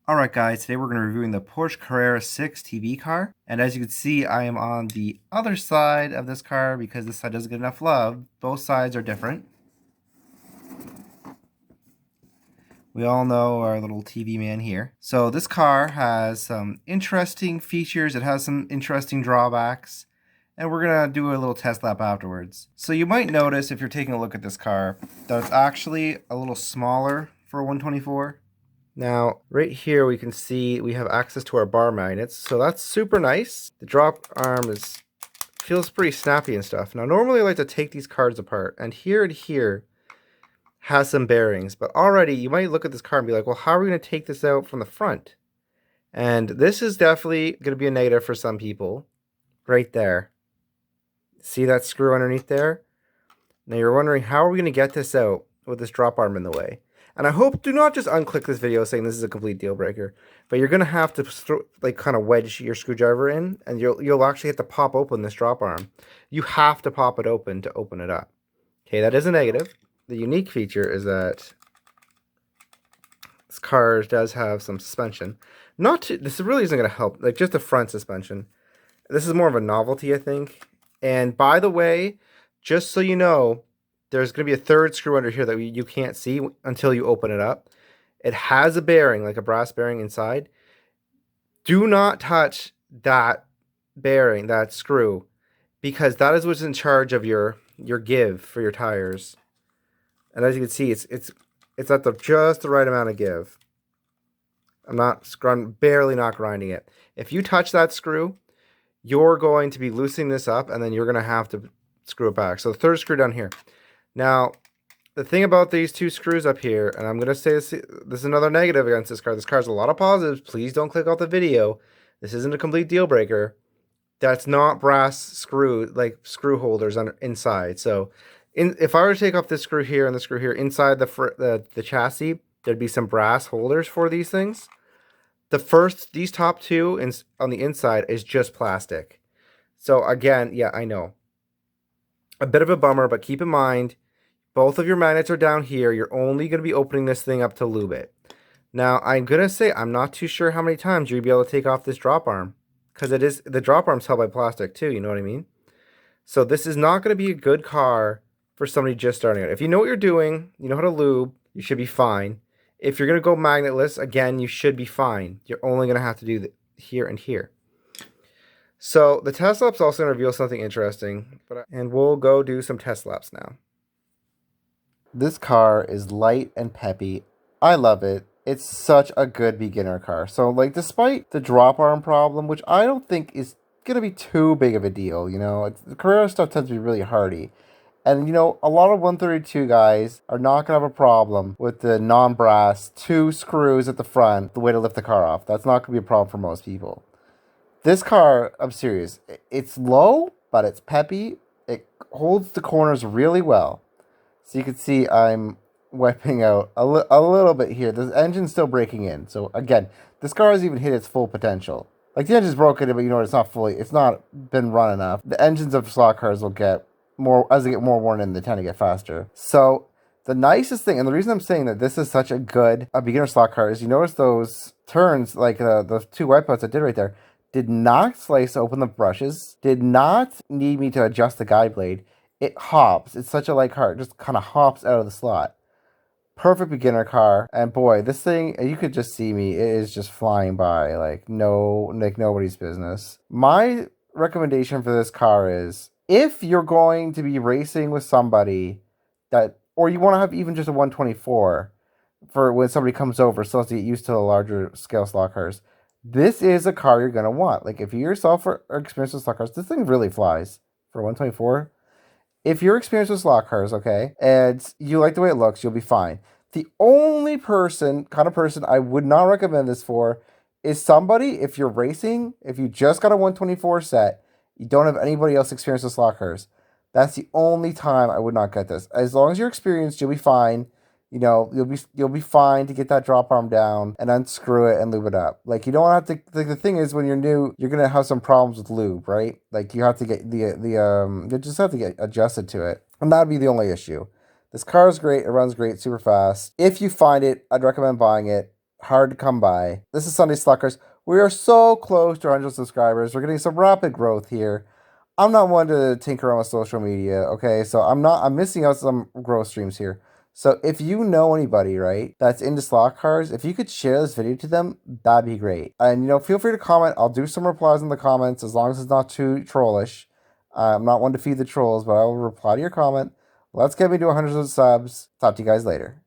Alright guys, today we're going to be reviewing the Porsche Carrera 6 TV car. And as you can see, I am on the other side of this car because this side doesn't get enough love. Both sides are different. We all know our little TV man here. So this car has some interesting features. It has some interesting drawbacks. And we're going to do a little test lap afterwards. So you might notice if you're taking a look at this car that it's actually a little smaller for a 124. Now, right here we can see we have access to our bar magnets, so that's super nice. The drop arm feels pretty snappy and stuff. Now, normally I like to take these cards apart, and here has some bearings, but already you might look at this card and be like, well, how are we going to take this out from the front? And this is definitely going to be a negative for some people, right there. See that screw underneath there? Now you're wondering, how are we going to get this out with this drop arm in the way? And I hope, do not just unclick this video saying this is a complete deal breaker, but you're going to have to like kind of wedge your screwdriver in, and you'll actually have to pop open this drop arm. You have to pop it open to open it up. Okay, that is a negative. The unique feature is that this car does have some suspension. This really isn't going to help, like just the front suspension. This is more of a novelty, I think. And by the way, just so you know, there's going to be a third screw under here that you can't see until you open it up. It has a bearing, like a brass bearing inside. Do not touch that bearing, that screw, because that is what's in charge of your give for your tires. And as you can see, it's at just the right amount of give. I'm barely not grinding it. If you touch that screw, you're going to be loosening this up, and then you're going to have to screw it back. So the third screw down here. Now, the thing about these two screws up here, and I'm going to say this is another negative against this car. This car has a lot of positives. Please don't click off the video. This isn't a complete deal breaker. That's not brass screw holders inside. So if I were to take off this screw here and the screw here inside the chassis, there'd be some brass holders for these things. These top two on the inside is just plastic. So again, yeah, I know. A bit of a bummer, but keep in mind, both of your magnets are down here. You're only going to be opening this thing up to lube it. Now, I'm going to say I'm not too sure how many times you'll be able to take off this drop arm, because the drop arm's held by plastic too, you know what I mean? So this is not going to be a good car for somebody just starting out. If you know what you're doing, you know how to lube, you should be fine. If you're going to go magnetless, again, you should be fine. You're only going to have to do here and here. So the test lap's also going to reveal something interesting, and we'll go do some test laps now. This car is light and peppy. I love it. It's such a good beginner car. So like, despite the drop arm problem, which I don't think is going to be too big of a deal, you know, the Carrera stuff tends to be really hardy. And, you know, a lot of 132 guys are not going to have a problem with the non-brass 2 screws at the front, the way to lift the car off. That's not going to be a problem for most people. This car, I'm serious, it's low, but it's peppy. It holds the corners really well. So you can see I'm wiping out a little bit here. The engine's still breaking in. So again, this car hasn't even hit its full potential. Like, the engine's broken, but you know, it's not been run enough. The engines of slot cars will get more, as they get more worn in, they tend to get faster. So the nicest thing, and the reason I'm saying that this is such a beginner slot car, is you notice those turns, like the 2 wipeouts I did right there, did not slice open the brushes, did not need me to adjust the guide blade. It hops. It's such a light car. It just kind of hops out of the slot. Perfect beginner car. And boy, this thing, you could just see me. It is just flying by like nobody's business. My recommendation for this car is, if you're going to be racing with somebody or you want to have even just a 124 for when somebody comes over, so as to get used to the larger scale slot cars, this is a car you're going to want. Like, if you yourself are experienced with slot cars, this thing really flies for 124. If you're experienced with slot cars, okay, and you like the way it looks, you'll be fine. The only kind of person I would not recommend this for is somebody, if you're racing, if you just got a 124 set, you don't have anybody else experienced with slot cars, that's the only time I would not get this. As long as you're experienced, you'll be fine. You know, you'll be fine to get that drop arm down and unscrew it and lube it up. Like, you don't have to. Like, the thing is, when you're new, you're gonna have some problems with lube, right? Like, you have to get you just have to get adjusted to it, and that'd be the only issue. This car is great. It runs great, super fast. If you find it, I'd recommend buying it. hard to come by. This is Sunday Sluckers. We are so close to 100 subscribers. We're getting some rapid growth here. I'm not one to tinker around with social media, okay? So I'm missing out some growth streams here. So if you know anybody, right, that's into slot cars, if you could share this video to them, that'd be great. And, you know, feel free to comment. I'll do some replies in the comments as long as it's not too trollish. I'm not one to feed the trolls, but I will reply to your comment. Let's get me to 100 subs. Talk to you guys later.